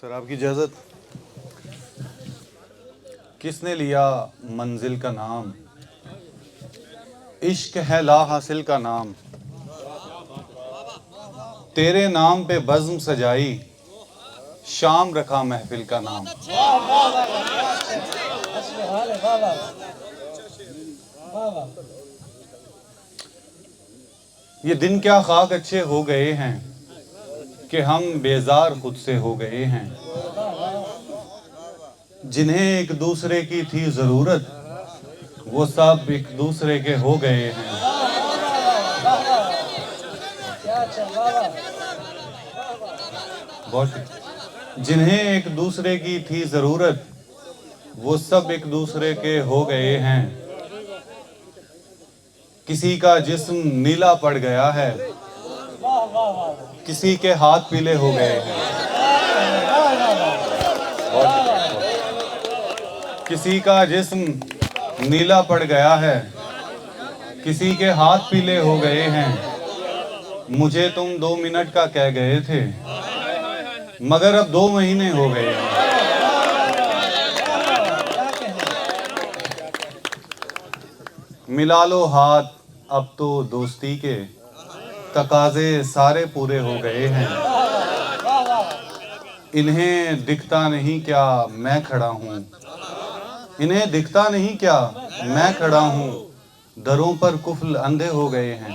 Sir आपकी इजाज़त। किसने लिया मंजिल का नाम, इश्क है ला हासिल का नाम। तेरे नाम पे बज़्म सजाई, शाम रखा महफिल का नाम। ये दिन क्या खाक अच्छे हो गए हैं कि हम बेजार खुद से हो गए हैं। जिन्हें एक दूसरे की थी ज़रूरत, वो सब एक दूसरे के हो गए हैं। जिन्हें एक दूसरे की थी ज़रूरत, वो सब एक दूसरे के हो गए हैं। किसी का जिस्म नीला पड़ गया है, किसी के हाथ पीले हो गए हैं। किसी का जिस्म नीला पड़ गया है, किसी के हाथ पीले हो गए हैं। मुझे तुम 2 मिनट का कह गए थे, मगर अब 2 महीने हो गए हैं। मिला लो हाथ अब तो दोस्ती के, तकाज़े सारे पूरे हो गए हैं। इन्हें दिखता नहीं क्या मैं खड़ा हूँ, इन्हें दिखता नहीं क्या मैं खड़ा हूँ। दरों पर कुफ्ल अंधे हो गए हैं।